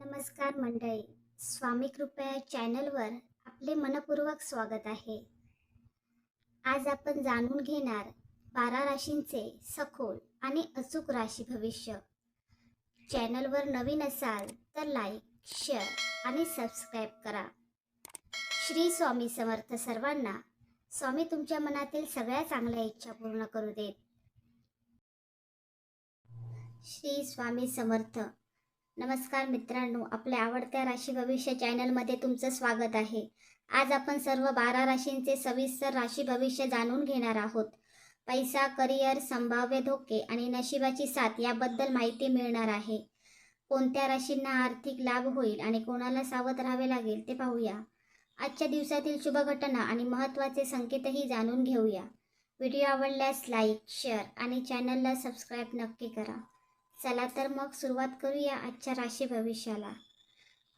नमस्कार मंडळी. स्वामी कृपया चॅनलवर आपले मनपूर्वक स्वागत आहे. आज आपण जाणून घेणार 12 राशींचे सखोल आणि अचूक राशी भविष्य. चॅनलवर नवीन असाल तर लाईक, शेअर आणि सबस्क्राईब करा. श्री स्वामी समर्थ सर्वांना. स्वामी तुमच्या मनातील सगळ्या चांगल्या इच्छा पूर्ण करू देत. श्री स्वामी समर्थ. नमस्कार मित्रांनो, आपल्या आवडत्या राशी भविष्य चॅनलमध्ये तुमचं स्वागत आहे. आज आपण सर्व 12 राशींचे सविस्तर राशी भविष्य जाणून घेणार आहोत. पैसा, करिअर, संभाव्य धोके आणि नशिबाची साथ याबद्दल माहिती मिळणार आहे. कोणत्या राशींना आर्थिक लाभ होईल आणि कोणाला सावध राहावे लागेल ते पाहूया. आजच्या दिवसातील शुभ घटना आणि महत्त्वाचे संकेतही जाणून घेऊया. व्हिडिओ आवडल्यास लाईक, शेअर आणि चॅनलला सबस्क्राईब नक्की करा. चला तर मग सुरुवात करूया आजच्या राशी भविष्याला.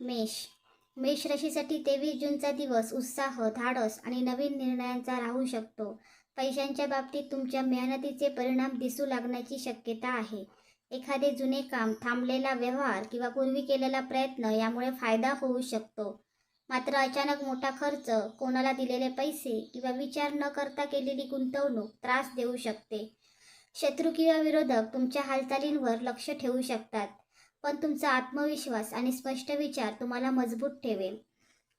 मेष राशीसाठी 23 जूनचा दिवस उत्साह, धाडस आणि नवीन निर्णयांचा राहू शकतो. पैशांच्या बाबतीत तुमच्या मेहनतीचे परिणाम दिसू लागण्याची शक्यता आहे. एखादे जुने काम, थांबलेला व्यवहार किंवा पूर्वी केलेला प्रयत्न यामुळे फायदा होऊ शकतो. मात्र अचानक मोठा खर्च, कोणाला दिलेले पैसे किंवा विचार न करता केलेली गुंतवणूक त्रास देऊ शकते. शत्रू किंवा विरोधक तुमच्या हालचालींवर लक्ष ठेवू शकतात, पण तुमचा आत्मविश्वास आणि स्पष्ट विचार तुम्हाला मजबूत ठेवेल.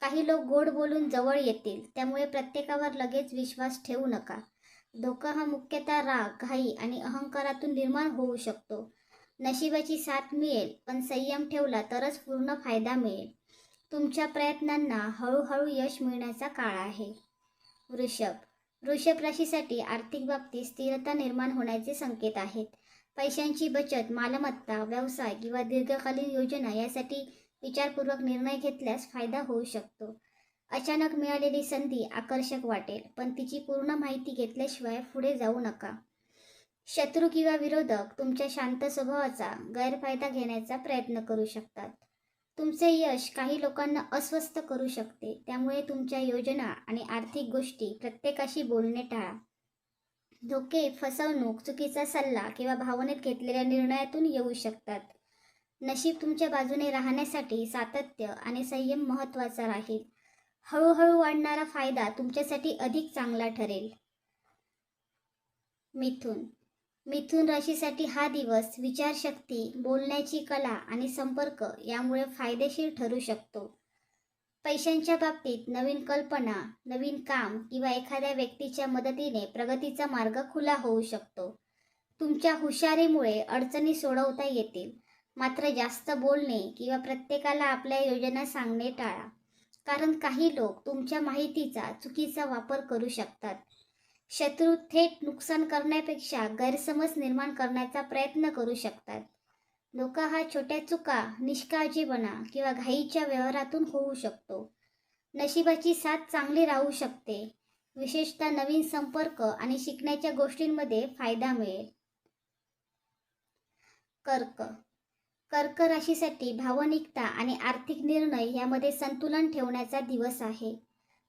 काही लोक गोड बोलून जवळ येतील, त्यामुळे प्रत्येकावर लगेच विश्वास ठेवू नका. धोका हा मुख्यतः राग, घाई आणि अहंकारातून निर्माण होऊ शकतो. नशिबाची साथ मिळेल, पण संयम ठेवला तरच पूर्ण फायदा मिळेल. तुमच्या प्रयत्नांना हळूहळू यश मिळण्याचा काळ आहे. वृषभ राशीसाठी आर्थिक बाबतीत स्थिरता निर्माण होण्याचे संकेत आहेत. पैशांची बचत, मालमत्ता, व्यवसाय किंवा दीर्घकालीन योजना यासाठी विचारपूर्वक निर्णय घेतल्यास फायदा होऊ शकतो. अचानक मिळालेली संधी आकर्षक वाटेल, पण तिची पूर्ण माहिती घेतल्याशिवाय पुढे जाऊ नका. शत्रू किंवा विरोधक तुमच्या शांत स्वभावाचा गैरफायदा घेण्याचा प्रयत्न करू शकतात. तुमचे यश काही लोकांना अस्वस्थ करू शकते, त्यामुळे तुमच्या योजना आणि आर्थिक गोष्टी प्रत्येकाशी बोलणे टाळा. धोके, फसवणूक, चुकीचा सल्ला किंवा भावनेत घेतलेल्या निर्णयातून येऊ शकतात. नशीब तुमच्या बाजूने राहण्यासाठी सातत्य आणि संयम महत्त्वाचा राहील. हळूहळू वाढणारा फायदा तुमच्यासाठी अधिक चांगला ठरेल. मिथुन राशीसाठी हा दिवस विचारशक्ती, बोलण्याची कला आणि संपर्क यामुळे फायदेशीर ठरू शकतो. पैशांच्या बाबतीत नवीन कल्पना, नवीन काम किंवा एखाद्या व्यक्तीच्या मदतीने प्रगतीचा मार्ग खुला होऊ शकतो. तुमच्या हुशारीमुळे अडचणी सोडवता येतील, मात्र जास्त बोलणे किंवा प्रत्येकाला आपल्या योजना सांगणे टाळा, कारण काही लोक तुमच्या माहितीचा चुकीचा वापर करू शकतात. शत्रू थेट नुकसान करण्यापेक्षा गैरसमज निर्माण करण्याचा प्रयत्न करू शकतात. धोका हा छोट्या चुका, निष्काळजीपणा किंवा घाईच्या व्यवहारातून होऊ शकतो. नशिबाची साथ चांगली राहू शकते. विशेषतः नवीन संपर्क आणि शिकण्याच्या गोष्टींमध्ये फायदा मिळेल. कर्क राशीसाठी भावनिकता आणि आर्थिक निर्णय यामध्ये संतुलन ठेवण्याचा दिवस आहे.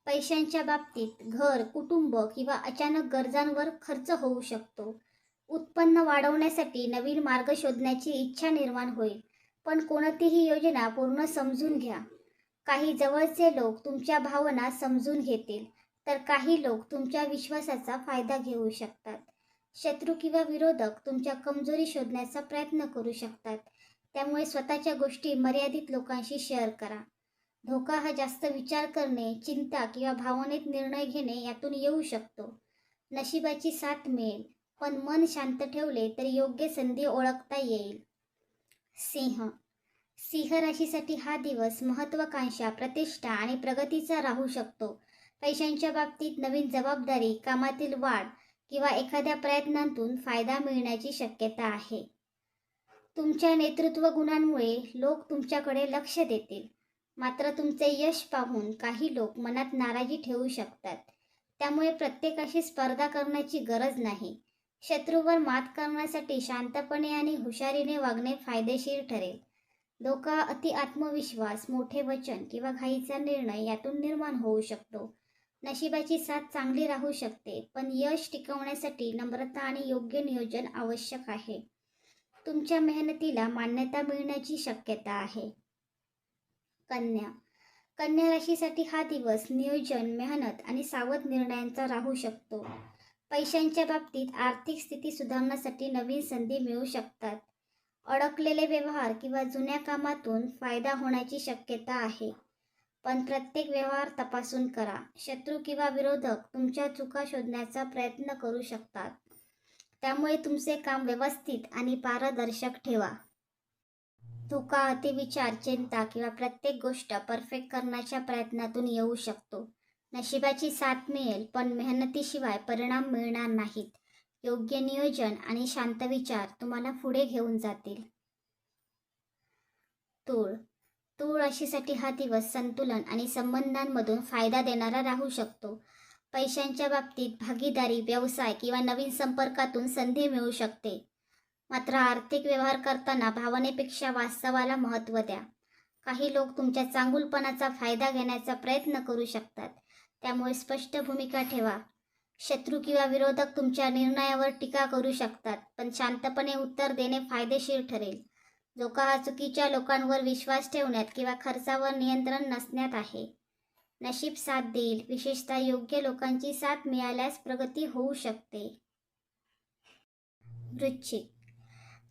पैशांच्या बाबतीत घर, कुटुंब किंवा अचानक गरजांवर खर्च होऊ शकतो. उत्पन्न वाढवण्यासाठी नवीन मार्ग शोधण्याची इच्छा निर्माण होईल, पण कोणतीही योजना पूर्ण समजून घ्या. काही जवळचे लोक तुमच्या भावना समजून घेतील, तर काही लोक तुमच्या विश्वासाचा फायदा घेऊ शकतात. शत्रू किंवा विरोधक तुमच्या कमजोरी शोधण्याचा प्रयत्न करू शकतात, त्यामुळे स्वतःच्या गोष्टी मर्यादित लोकांशी शेअर करा. धोका हा जास्त विचार करणे, चिंता किंवा भावनेत निर्णय घेणे यातून येऊ शकतो. नशिबाची साथ मिळेल, पण मन शांत ठेवले तर योग्य संधी ओळखता येईल. सिंह राशीसाठी हा दिवस महत्त्वाकांक्षा, प्रतिष्ठा आणि प्रगतीचा राहू शकतो. पैशांच्या बाबतीत नवीन जबाबदारी, कामातील वाढ किंवा एखाद्या प्रयत्नांतून फायदा मिळण्याची शक्यता आहे. तुमच्या नेतृत्व गुणांमुळे लोक तुमच्याकडे लक्ष देतील, मात्र तुमचे यश पाहून काही लोक मनात नाराजी ठेवू शकतात. त्यामुळे प्रत्येकाशी स्पर्धा करण्याची गरज नाही. शत्रूवर मात करण्यासाठी शांतपणे आणि हुशारीने वागणे फायदेशीर ठरेल. धोका अति आत्मविश्वास, मोठे वचन किंवा घाईचा निर्णय यातून निर्माण होऊ शकतो. नशिबाची साथ चांगली राहू शकते, पण यश टिकवण्यासाठी नम्रता आणि योग्य नियोजन आवश्यक आहे. तुमच्या मेहनतीला मान्यता मिळण्याची शक्यता आहे. कन्या कन्या राशीसाठी हा दिवस नियोजन, मेहनत आणि सावध निर्णयांचा राहू शकतो. पैशांच्या बाबतीत आर्थिक स्थिती सुधारण्यासाठी नवीन संधी मिळू शकतात. अडकलेले व्यवहार किंवा जुन्या कामातून फायदा होण्याची शक्यता आहे. पण प्रत्येक व्यवहार तपासून करा. शत्रू किंवा विरोधक तुमच्या चुका शोधण्याचा प्रयत्न करू शकतात. त्यामुळे तुमचे काम व्यवस्थित आणि पारदर्शक ठेवा. धोका अतिविचार, चिंता किंवा प्रत्येक गोष्ट परफेक्ट करण्याच्या प्रयत्नातून येऊ शकतो. नशिबाची साथ मिळेल, पण मेहनतीशिवाय परिणाम मिळणार नाहीत. योग्य नियोजन आणि शांत विचार तुम्हाला पुढे घेऊन जातील. तूळ तूळ राशीसाठी हा दिवस संतुलन आणि संबंधांमधून फायदा देणारा राहू शकतो. पैशांच्या बाबतीत भागीदारी, व्यवसाय किंवा नवीन संपर्कातून संधी मिळू शकते. मात्र आर्थिक व्यवहार करताना भावनेपेक्षा वास्तवाला महत्त्व द्या. काही लोक तुमच्या चांगुलपणाचा फायदा घेण्याचा प्रयत्न करू शकतात. त्यामुळे स्पष्ट भूमिका ठेवा. शत्रू किंवा विरोधक तुमच्या निर्णयावर टीका करू शकतात, पण शांतपणे उत्तर देणे फायदेशीर ठरेल. धोका हा चुकीच्या लोकांवर विश्वास ठेवण्यात किंवा खर्चावर नियंत्रण नसण्यात आहे. नशीब साथ देईल. विशेषतः योग्य लोकांची साथ मिळाल्यास प्रगती होऊ शकते.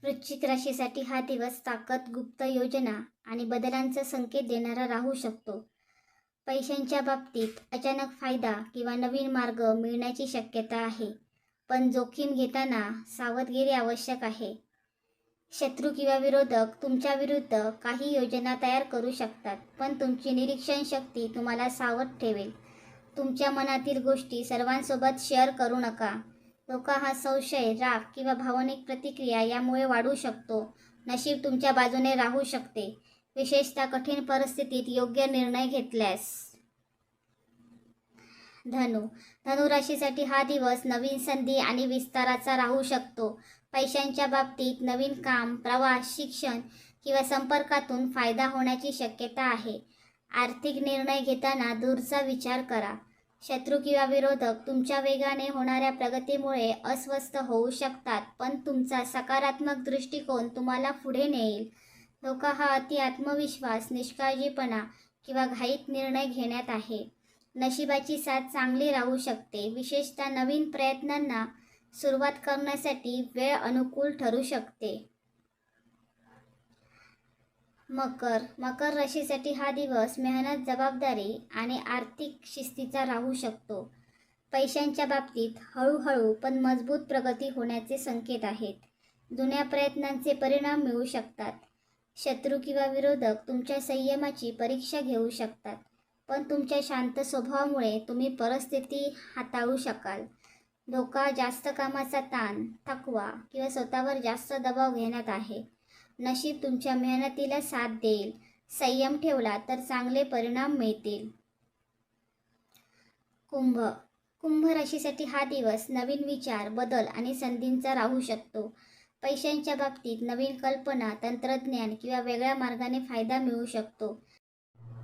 वृश्चिक राशीसाठी हा दिवस ताकद, गुप्त योजना आणि बदलांचा संकेत देणारा राहू शकतो. पैशांच्या बाबतीत अचानक फायदा किंवा नवीन मार्ग मिळण्याची शक्यता आहे, पण जोखीम घेताना सावधगिरी आवश्यक आहे. शत्रू किंवा विरोधक तुमच्या विरुद्ध काही योजना तयार करू शकतात, पण तुमची निरीक्षण शक्ती तुम्हाला सावध ठेवेल. तुमच्या मनातील गोष्टी सर्वांसोबत शेअर करू नका. धोका हा संशय, राग किंवा भावनिक प्रतिक्रिया यामुळे वाढू शकतो. नशीब तुमच्या बाजूने राहू शकते, विशेषतः कठीण परिस्थितीत योग्य निर्णय घेतल्यास. धनु राशीसाठी हा दिवस नवीन संधी आणि विस्ताराचा राहू शकतो. पैशांच्या बाबतीत नवीन काम, प्रवास, शिक्षण किंवा संपर्कातून फायदा होण्याची शक्यता आहे. आर्थिक निर्णय घेताना दूरचा विचार करा. शत्रू किंवा विरोधक तुमच्या वेगाने होणाऱ्या प्रगतीमुळे अस्वस्थ होऊ शकतात, पण तुमचा सकारात्मक दृष्टिकोन तुम्हाला पुढे नेईल. धोका हा अति आत्मविश्वास, निष्काळजीपणा किंवा घाईत निर्णय घेण्यात आहे. नशिबाची साथ चांगली राहू शकते. विशेषतः नवीन प्रयत्नांना सुरुवात करण्यासाठी वेळ अनुकूल ठरू शकते. मकर राशीसाठी हा दिवस मेहनत, जबाबदारी आणि आर्थिक शिस्तीचा राहू शकतो. पैशांच्या बाबतीत हळूहळू पण मजबूत प्रगती होण्याचे संकेत आहेत. जुन्या प्रयत्नांचे परिणाम मिळू शकतात. शत्रू किंवा विरोधक तुमच्या संयमाची परीक्षा घेऊ शकतात, पण तुमच्या शांत स्वभावामुळे तुम्ही परिस्थिती हाताळू शकाल. धोका जास्त कामाचा ताण, थकवा किंवा स्वतःवर जास्त दबाव घेण्यात आहे. नशीब तुमच्या मेहनतीला साथ देईल. संयम ठेवला तर चांगले परिणाम मिळतील. कुंभ राशीसाठी हा दिवस नवीन विचार, बदल आणि संधींचा राहू शकतो. पैशांच्या बाबतीत नवीन कल्पना, तंत्रज्ञान किंवा वेगळ्या मार्गाने फायदा मिळू शकतो.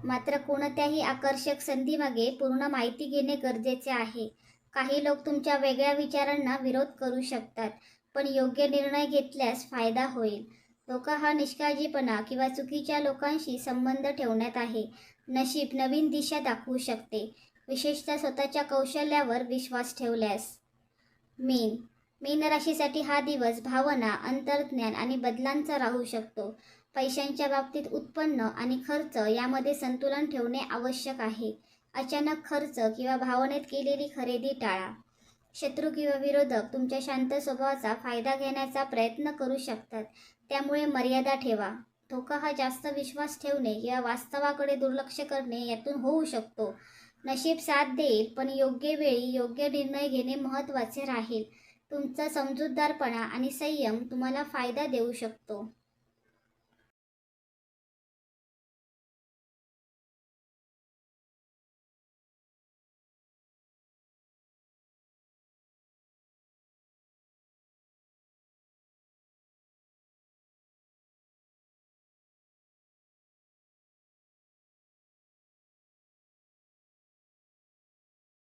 मात्र कोणत्याही आकर्षक संधीमागे पूर्ण माहिती घेणे गरजेचे आहे. काही लोक तुमच्या वेगळ्या विचारांना विरोध करू शकतात, पण योग्य निर्णय घेतल्यास फायदा होईल. धोका हा निष्काळजीपणा किंवा चुकीच्या लोकांशी संबंध ठेवण्यात आहे. नशीब नवीन दिशा दाखवू शकते, विशेषतः स्वतःच्या कौशल्यावर विश्वास ठेवल्यास. मीन राशीसाठी हा दिवस भावना, अंतर्ज्ञान आणि बदलांचा राहू शकतो. पैशांच्या बाबतीत उत्पन्न आणि खर्च यामध्ये संतुलन ठेवणे आवश्यक आहे. अचानक खर्च किंवा भावनेत केलेली खरेदी टाळा. शत्रू किंवा विरोधक तुमच्या शांत स्वभावाचा फायदा घेण्याचा प्रयत्न करू शकतात, त्यामुळे मर्यादा ठेवा. धोका हा जास्त विश्वास ठेवणे किंवा वास्तवाकडे दुर्लक्ष करणे यातून होऊ शकतो. नशीब साथ देईल, पण योग्य वेळी योग्य निर्णय घेणे महत्त्वाचे राहील. तुमचा समजूतदारपणा आणि संयम तुम्हाला फायदा देऊ शकतो.